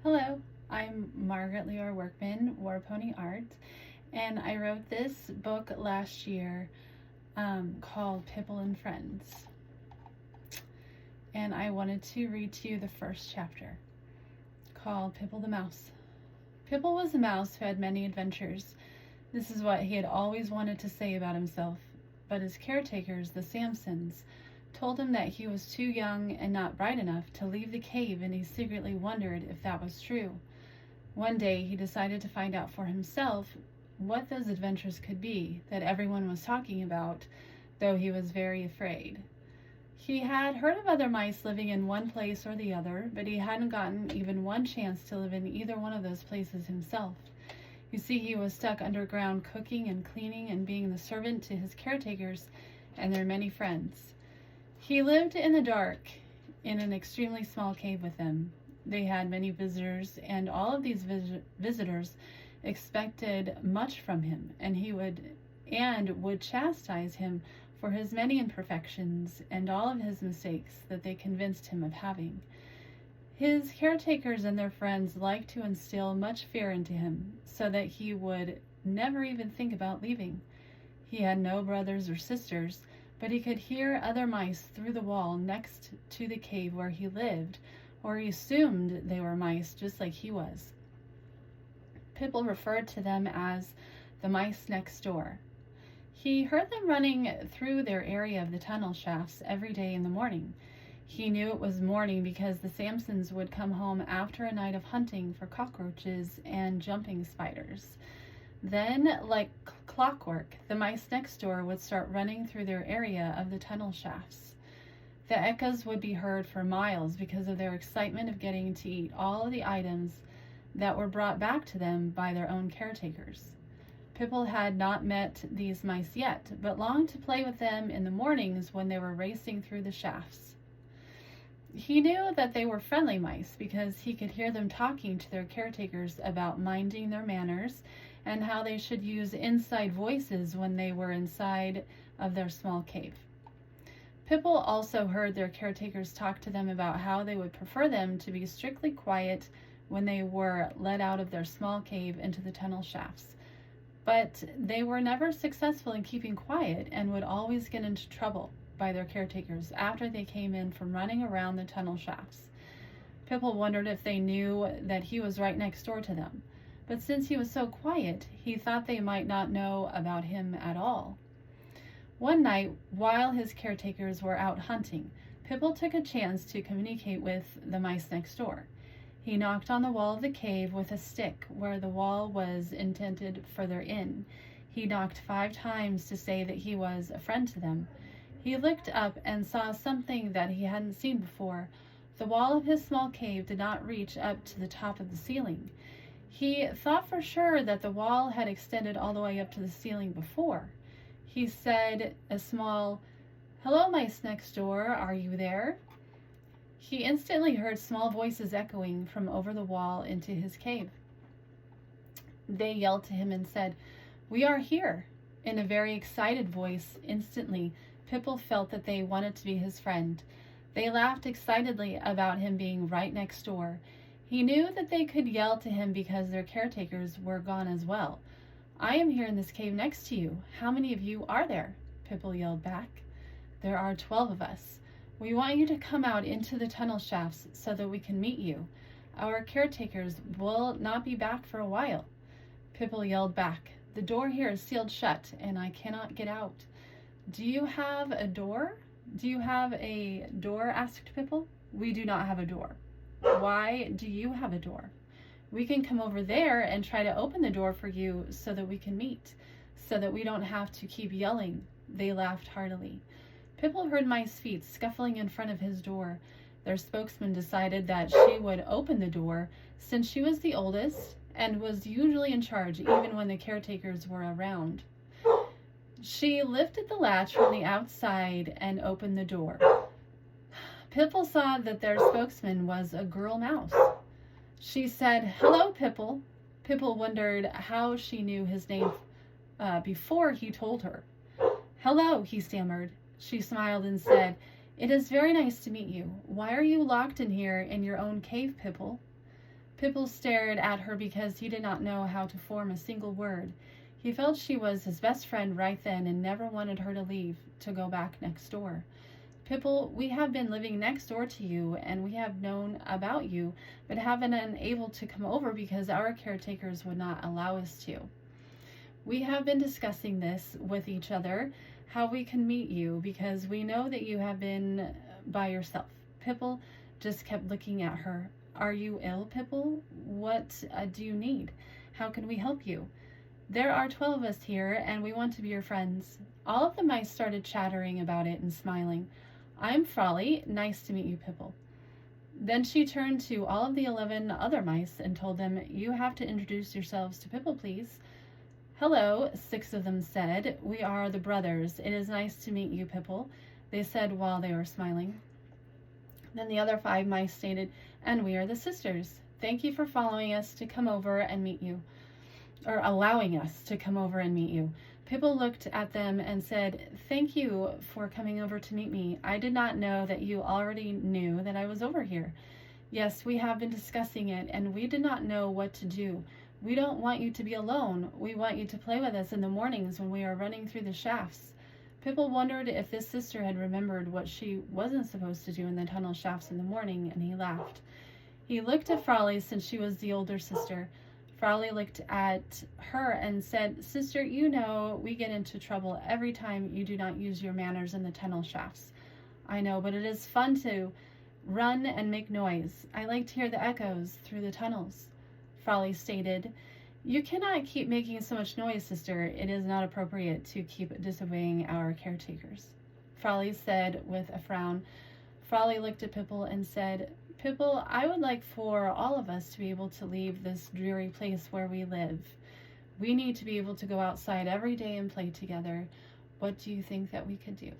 Hello, I'm Margaret Leora Workman, Warponie Art, and I wrote this book last year called Pipple and Friends. And I wanted to read to you the first chapter called Pipple the Mouse. Pipple was a mouse who had many adventures. This is what he had always wanted to say about himself, but his caretakers, the Samsons, told him that he was too young and not bright enough to leave the cave, and he secretly wondered if that was true. One day he decided to find out for himself what those adventures could be that everyone was talking about, though he was very afraid. He had heard of other mice living in one place or the other, but he hadn't gotten even one chance to live in either one of those places himself. You see, he was stuck underground cooking and cleaning and being the servant to his caretakers and their many friends. He lived in the dark in an extremely small cave with them. They had many visitors, and all of these visitors expected much from him, and he would chastise him for his many imperfections and all of his mistakes that they convinced him of having. His caretakers and their friends liked to instill much fear into him, so that he would never even think about leaving. He had no brothers or sisters, but he could hear other mice through the wall next to the cave where he lived, or he assumed they were mice just like he was. Pipple referred to them as the mice next door. He heard them running through their area of the tunnel shafts every day in the morning. He knew it was morning because the Samsons would come home after a night of hunting for cockroaches and jumping spiders. Then, like clockwork, the mice next door would start running through their area of the tunnel shafts. The echoes would be heard for miles because of their excitement of getting to eat all of the items that were brought back to them by their own caretakers. Pipple had not met these mice yet, but longed to play with them in the mornings when they were racing through the shafts. He knew that they were friendly mice because he could hear them talking to their caretakers about minding their manners and how they should use inside voices when they were inside of their small cave. Pipple also heard their caretakers talk to them about how they would prefer them to be strictly quiet when they were let out of their small cave into the tunnel shafts. But they were never successful in keeping quiet and would always get into trouble by their caretakers after they came in from running around the tunnel shafts. Pipple wondered if they knew that he was right next door to them, but since he was so quiet, he thought they might not know about him at all. One night, while his caretakers were out hunting, Pipple took a chance to communicate with the mice next door. He knocked on the wall of the cave with a stick where the wall was indented further in. He knocked 5 times to say that he was a friend to them. He looked up and saw something that he hadn't seen before. The wall of his small cave did not reach up to the top of the ceiling. He thought for sure that the wall had extended all the way up to the ceiling before. He said a small, "Hello, mice next door, are you there?" He instantly heard small voices echoing from over the wall into his cave. They yelled to him and said, "We are here," in a very excited voice. Instantly, Pipple felt that they wanted to be his friend. They laughed excitedly about him being right next door. He knew that they could yell to him because their caretakers were gone as well. "I am here in this cave next to you. How many of you are there?" Pipple yelled back. "There are 12 of us. We want you to come out into the tunnel shafts so that we can meet you. Our caretakers will not be back for a while." Pipple yelled back, "The door here is sealed shut and I cannot get out." "Do you have a door? Do you have a door?" asked Pipple. "We do not have a door." "Why do you have a door?" "We can come over there and try to open the door for you so that we can meet, so that we don't have to keep yelling." They laughed heartily. Pipple heard mice feet scuffling in front of his door. Their spokesman decided that she would open the door since she was the oldest and was usually in charge even when the caretakers were around. She lifted the latch from the outside and opened the door. Pipple saw that their spokesman was a girl mouse. She said, "Hello, Pipple." Pipple wondered how she knew his name before he told her. "Hello," he stammered. She smiled and said, "It is very nice to meet you. Why are you locked in here in your own cave, Pipple?" Pipple stared at her because he did not know how to form a single word. He felt she was his best friend right then and never wanted her to leave, to go back next door. Pipple, we have been living next door to you, and we have known about you, but haven't been able to come over because our caretakers would not allow us to. We have been discussing this with each other, how we can meet you, because we know that you have been by yourself. Pipple just kept looking at her. Are you ill, Pipple? What do you need? How can we help you? There are 12 of us here, and we want to be your friends. All of the mice started chattering about it and smiling. I'm Frolly. Nice to meet you, Pipple. Then she turned to all of the 11 other mice and told them, you have to introduce yourselves to Pipple, please. Hello, 6 of them said. We are the brothers. It is nice to meet you, Pipple, they said while they were smiling. Then the other 5 mice stated, and we are the sisters. Thank you for following us to come over and meet you, or allowing us to come over and meet you. Pipple looked at them and said, thank you for coming over to meet me. I did not know that you already knew that I was over here. Yes, we have been discussing it, and we did not know what to do. We don't want you to be alone. We want you to play with us in the mornings when we are running through the shafts. Pipple wondered if this sister had remembered what she wasn't supposed to do in the tunnel shafts in the morning, and he laughed. He looked at Frolly since she was the older sister. Frolly looked at her and said, sister, you know we get into trouble every time you do not use your manners in the tunnel shafts. I know, but it is fun to run and make noise. I like to hear the echoes through the tunnels. Frolly stated, you cannot keep making so much noise, sister. It is not appropriate to keep disobeying our caretakers. Frolly said with a frown. Frolly looked at Pipple and said, Pipple, I would like for all of us to be able to leave this dreary place where we live. We need to be able to go outside every day and play together. What do you think that we could do?